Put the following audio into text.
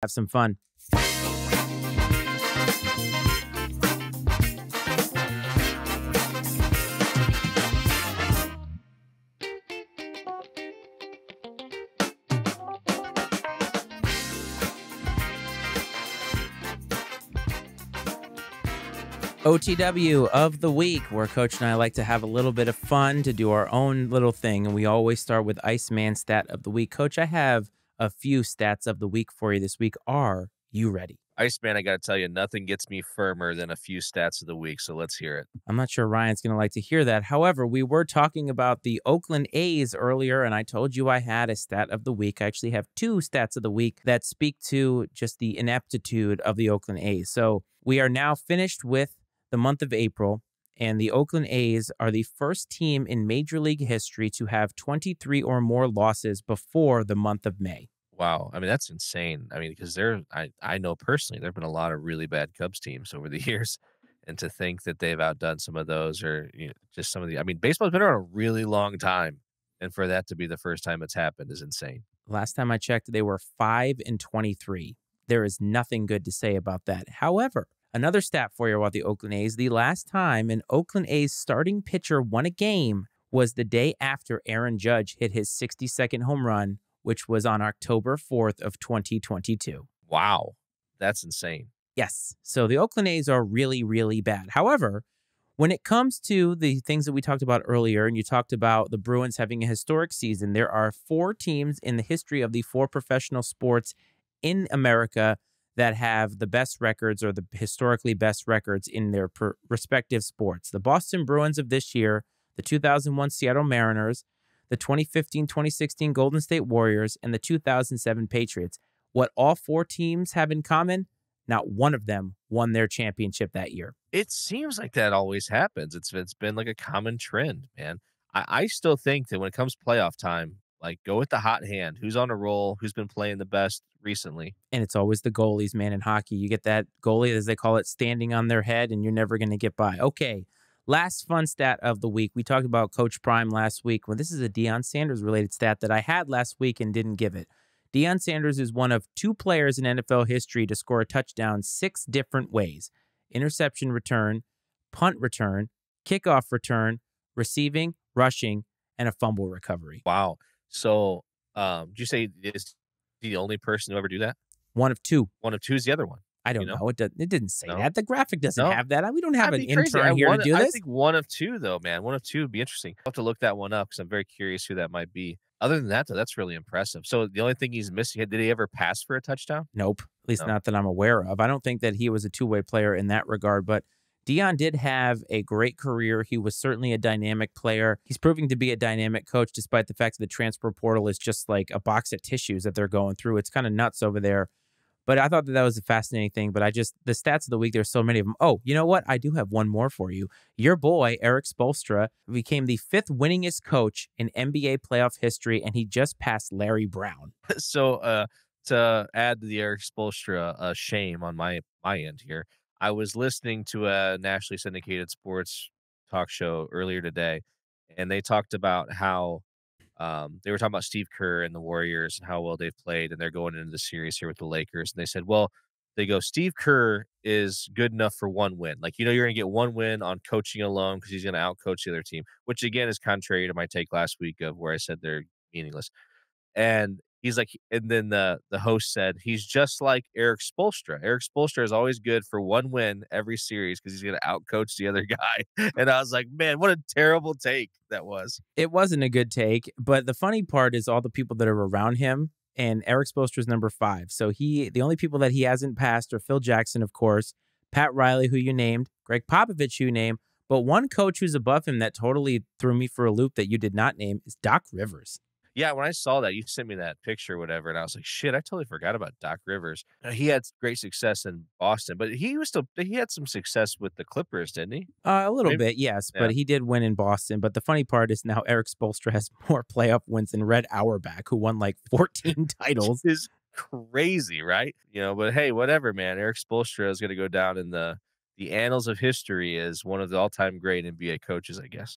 Have some fun. OTW of the week, where Coach and I like to have a little bit of fun, to do our own little thing, and we always start with Iceman stat of the week. Coach, I have a few stats of the week for you this week. Are you ready? Iceman, I got to tell you, nothing gets me firmer than a few stats of the week, so let's hear it. I'm not sure Ryan's going to like to hear that. However, we were talking about the Oakland A's earlier, and I told you I had a stat of the week. I actually have two stats of the week that speak to just the ineptitude of the Oakland A's. So we are now finished with the month of April, and the Oakland A's are the first team in Major League history to have 23 or more losses before the month of May. Wow. I mean, that's insane. I mean, because I know personally, there have been a lot of really bad Cubs teams over the years. And to think that they've outdone some of those, or just some of the, I mean, baseball's been around a really long time. And for that to be the first time it's happened is insane. Last time I checked, they were 5-23. There is nothing good to say about that. However, another stat for you about the Oakland A's. The last time an Oakland A's starting pitcher won a game was the day after Aaron Judge hit his 62nd home run, which was on October 4th of 2022. Wow. That's insane. Yes. So the Oakland A's are really, really bad. However, when it comes to the things that we talked about earlier, and you talked about the Bruins having a historic season, there are 4 teams in the history of the 4 professional sports in America that have the best records, or the historically best records in their respective sports. The Boston Bruins of this year, the 2001 Seattle Mariners, the 2015-2016 Golden State Warriors, and the 2007 Patriots. What all 4 teams have in common? Not one of them won their championship that year. It seems like that always happens. It's been like a common trend, man. I still think that when it comes playoff time, like, go with the hot hand. Who's on a roll? Who's been playing the best recently? And it's always the goalies, man, in hockey. You get that goalie, as they call it, standing on their head, and you're never going to get by. Okay, last fun stat of the week. We talked about Coach Prime last week. Well, this is a Deion Sanders related stat that I had last week and didn't give it. Deion Sanders is one of 2 players in NFL history to score a touchdown 6 different ways: interception return, punt return, kickoff return, receiving, rushing, and a fumble recovery. Wow. So, did you say is he the only person to ever do that? One of 2. One of 2 is the other one. I don't know. It didn't say No? that. The graphic doesn't No? have that. We don't have That'd an be crazy. intern here to do I this. think one of 2, though, man. One of 2 would be interesting. I'll have to look that one up because I'm very curious who that might be. Other than that, though, that's really impressive. So the only thing he's missing, did he ever pass for a touchdown? Nope. At least No. not that I'm aware of. I don't think that he was a two-way player in that regard, but Deion did have a great career. He was certainly a dynamic player. He's proving to be a dynamic coach, despite the fact that the transfer portal is just like a box of tissues that they're going through. It's kind of nuts over there. But I thought that was a fascinating thing. But the stats of the week, there's so many of them. Oh, you know what? I do have one more for you. Your boy, Erik Spoelstra, became the 5th winningest coach in NBA playoff history, and he just passed Larry Brown. So, to add to the Erik Spoelstra shame on my end here, I was listening to a nationally syndicated sports talk show earlier today, and they talked about how they were talking about Steve Kerr and the Warriors and how well they've played, and they're going into the series here with the Lakers. And they said, well, they go, Steve Kerr is good enough for 1 win. Like, you're going to get 1 win on coaching alone because he's going to outcoach the other team, which again is contrary to my take last week of where I said they're meaningless. And he's like, and then the host said, he's just like Erik Spoelstra. Erik Spoelstra is always good for 1 win every series because he's going to outcoach the other guy. And I was like, man, what a terrible take that was. It wasn't a good take, but the funny part is all the people that are around him, and Erik Spoelstra is number 5. So the only people that he hasn't passed are Phil Jackson, of course, Pat Riley, who you named, Greg Popovich, who you named, but one coach who's above him that totally threw me for a loop that you did not name is Doc Rivers. Yeah, when I saw that, you sent me that picture or whatever, and I was like, shit, I totally forgot about Doc Rivers. He had great success in Boston, but he had some success with the Clippers, didn't he? A little bit, yes, Yeah. but he did win in Boston. But the funny part is now Erik Spoelstra has more playoff wins than Red Auerbach, who won like 14 titles. Which is crazy, right? But hey, whatever, man. Erik Spoelstra is going to go down in the annals of history as one of the all-time great NBA coaches, I guess.